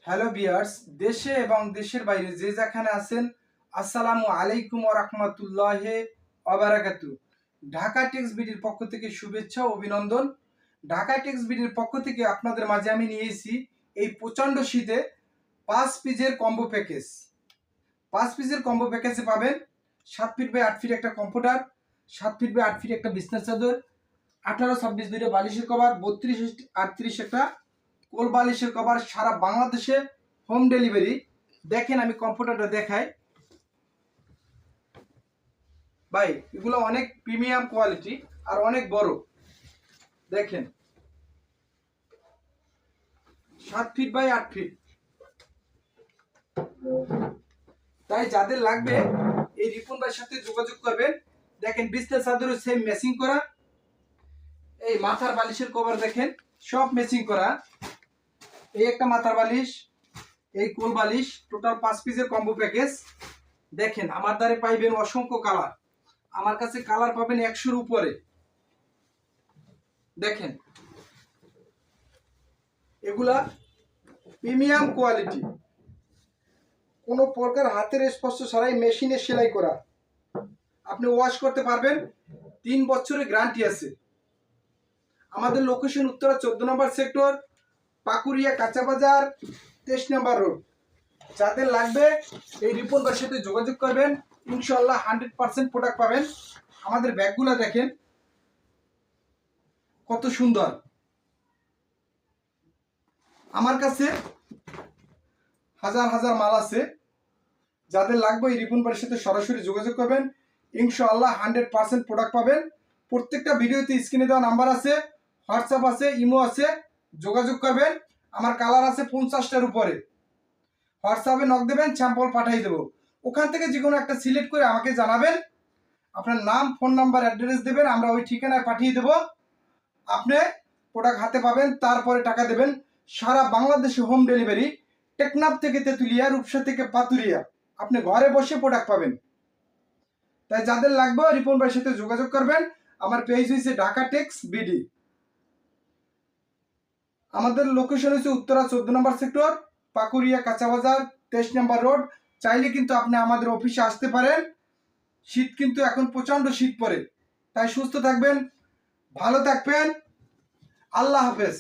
Hello viewers, দেশে এবং দেশের বাইরে যে যেখানে আছেন, আসসালামু আলাইকুম ওয়া রাহমাতুল্লাহি ওয়া বারাকাতুহু। ঢাকা টেক্স বিডির পক্ষ থেকে শুভেচ্ছা ও অভিনন্দন। ঢাকা টেক্স বিডির পক্ষ থেকে আপনাদের মাঝে আমি নিয়ে এসেছি এই প্রচণ্ড শীতে 5 পিসের কম্বো প্যাকেজ। 5 পিসের কম্বো প্যাকেজে পাবেন 7 ফিট বাই 8 ফিট একটা কম্পিউটার, 7 ফিট বাই 8 ফিট একটা বিছনার চাদর, 18-26 দুইটা বালিশের কভার, 32-38 একটা কোল বালিশের কভার, সারা বাংলাদেশে হোম ডেলিভারি। দেখেন আমি কম্পিউটারটা দেখাই ভাই, এগুলো অনেক প্রিমিয়াম কোয়ালিটি আর অনেক বড়। দেখেন 7 ফিট বাই 8 ফিট, তাই যাদের লাগবে এই রিপন ভাইয়ের সাথে যোগাযোগ করবেন। দেখেন বিছনার চাদরও সেম ম্যাচিং করা, এই মাথার বালিশের কভার দেখেন সব ম্যাচিং করা। এই একটা মাথার বালিশ, এই কোল বালিশ, টোটাল 5 পিসের কম্বো প্যাকেজ। দেখেন আমার দ্বারে পাইবেন অসংখ্য কালার, আমার কাছে কালার পাবেন 100-র উপরে। দেখেন এগুলা প্রিমিয়াম কোয়ালিটি, কোনো প্রকার হাতের স্পর্শ ছাড়াই মেশিনে সেলাই করা। আপনি ওয়াশ করতে পারবেন, 3 বছরের গ্যারান্টি আছে। আমাদের লোকেশন উত্তরা 14 নম্বর সেক্টর, পাকুরিয়া কাঁচা বাজার, 23 নম্বর রোড। যাদের লাগবে এই রিপন ভাইয়ের সাথে যোগাযোগ করবেন, ইনশাআল্লাহ 100% প্রোডাক্ট পাবেন। আমাদের ব্যাগগুলো দেখেন কত সুন্দর। আমার কাছে হাজার হাজার মাল আছে, যাদের লাগবে এই রিপন ভাইয়ের সাথে সরাসরি যোগাযোগ করবেন, ইনশাআল্লাহ 100% প্রোডাক্ট পাবেন। প্রত্যেকটা ভিডিওতে স্ক্রিনে দেওয়া নাম্বার আছে, হোয়াটসঅ্যাপ আছে, ইমো আছে, যোগাযোগ করবেন। আমার কালার আছে 50টার উপরে। হোয়াটসঅ্যাপে নক দেবেন, স্যাম্পল পাঠিয়ে দেবো। ওখান থেকে যে কোনো একটা সিলেক্ট করে আমাকে জানাবেন, আপনার নাম, ফোন নাম্বার, অ্যাড্রেস দেবেন, আমরা ওই ঠিকানায় পাঠিয়ে দেবো। আপনি প্রোডাক্ট হাতে পাবেন, তারপরে টাকা দেবেন। সারা বাংলাদেশে হোম ডেলিভারি, টেকনাফ থেকে তেঁতুলিয়া, রূপসা থেকে পাতুরিয়া, আপনি ঘরে বসে প্রোডাক্ট পাবেন। তাই যাদের লাগবে রিপন ভাইয়ের সাথে যোগাযোগ করবেন। আমার পেজ হয়েছে ঢাকা টেক্স বিডি। আমাদের লোকেশন হচ্ছে উত্তরা 14 নম্বর সেক্টর, পাকুরিয়া কাঁচা বাজার, 23 নম্বর রোড। চাইলে কিন্তু আপনি আমাদের অফিসে আসতে পারেন। শীত কিন্তু এখন প্রচণ্ড শীত পড়ে, তাই সুস্থ থাকবেন, ভালো থাকবেন। আল্লাহ হাফেজ।